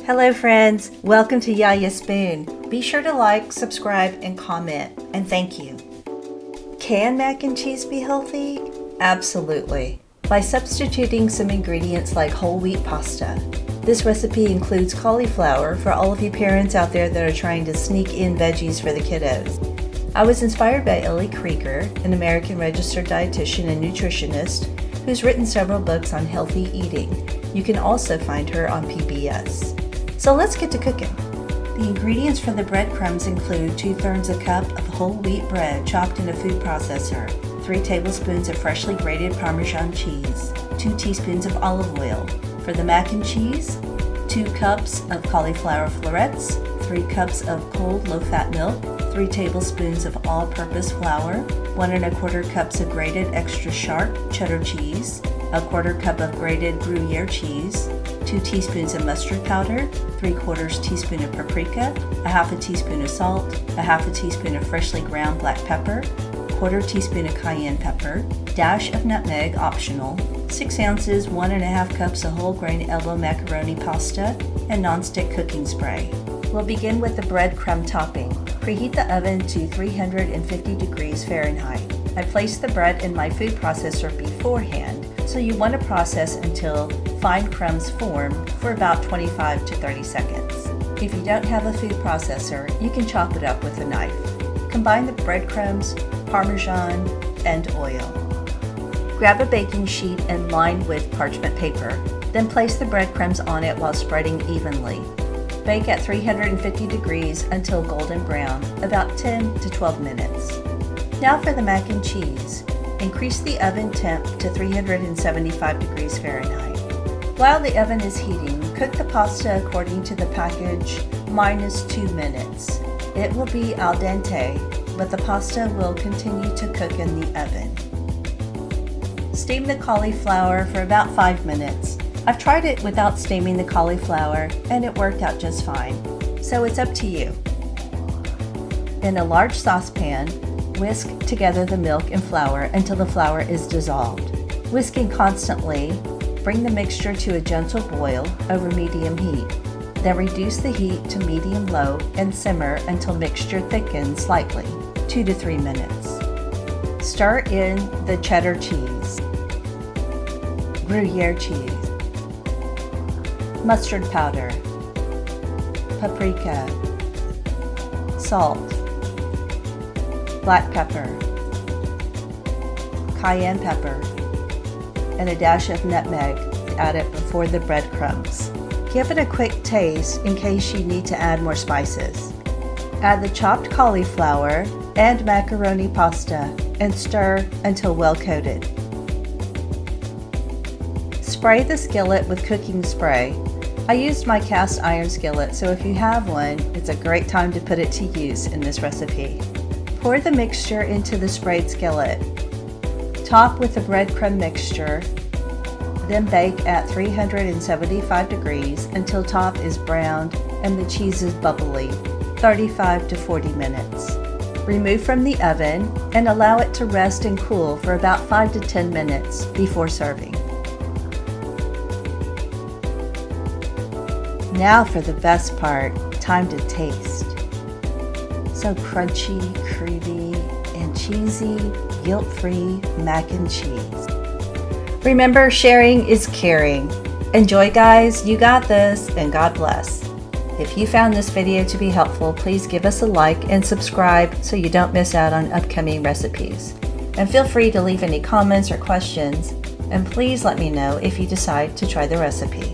Hello friends, welcome to Yaya Spoon. Be sure to like, subscribe, and comment, and thank you. Can mac and cheese be healthy? Absolutely. By substituting some ingredients like whole wheat pasta. This recipe includes cauliflower for all of you parents out there that are trying to sneak in veggies for the kiddos. I was inspired by Ellie Krieger, an American registered dietitian and nutritionist who's written several books on healthy eating. You can also find her on PBS. So let's get to cooking. The ingredients for the breadcrumbs include 2/3 a cup of whole wheat bread chopped in a food processor, 3 tablespoons of freshly grated Parmesan cheese, 2 teaspoons of olive oil. For the mac and cheese, 2 cups of cauliflower florets, 3 cups of cold low-fat milk, 3 tablespoons of all-purpose flour, 1 1/4 cups of grated extra sharp cheddar cheese, 1/4 cup of grated Gruyere cheese, 2 teaspoons of mustard powder, 3/4 teaspoon of paprika, 1/2 teaspoon of salt, 1/2 teaspoon of freshly ground black pepper, 1/4 teaspoon of cayenne pepper, dash of nutmeg optional, 6 ounces, 1 1/2 cups of whole grain elbow macaroni pasta, and nonstick cooking spray. We'll begin with the breadcrumb topping. Preheat the oven to 350 degrees Fahrenheit. I placed the bread in my food processor beforehand, so you want to process until fine crumbs form for about 25 to 30 seconds. If you don't have a food processor, you can chop it up with a knife. Combine the breadcrumbs, Parmesan, and oil. Grab a baking sheet and line with parchment paper, then place the breadcrumbs on it while spreading evenly. Bake at 350 degrees until golden brown, about 10 to 12 minutes. Now for the mac and cheese. Increase the oven temp to 375 degrees Fahrenheit. While the oven is heating, cook the pasta according to the package, minus 2 minutes. It will be al dente, but the pasta will continue to cook in the oven. Steam the cauliflower for about 5 minutes. I've tried it without steaming the cauliflower, and it worked out just fine, so it's up to you. In a large saucepan, whisk together the milk and flour until the flour is dissolved. Whisking constantly, bring the mixture to a gentle boil over medium heat. Then reduce the heat to medium-low and simmer until mixture thickens slightly, 2 to 3 minutes. Stir in the cheddar cheese, Gruyere cheese, mustard powder, paprika, salt, black pepper, cayenne pepper, and a dash of nutmeg. Add it before the breadcrumbs. Give it a quick taste in case you need to add more spices. Add the chopped cauliflower and macaroni pasta and stir until well coated. Spray the skillet with cooking spray. I used my cast iron skillet, so if you have one, it's a great time to put it to use in this recipe. Pour the mixture into the sprayed skillet. Top with the breadcrumb mixture, then bake at 375 degrees until top is browned and the cheese is bubbly, 35 to 40 minutes. Remove from the oven and allow it to rest and cool for about 5 to 10 minutes before serving. Now for the best part, time to taste. So crunchy, creamy, and cheesy, guilt-free mac and cheese. Remember, sharing is caring. Enjoy, guys. You got this, and God bless. If you found this video to be helpful, please give us a like and subscribe so you don't miss out on upcoming recipes. And feel free to leave any comments or questions, and please let me know if you decide to try the recipe.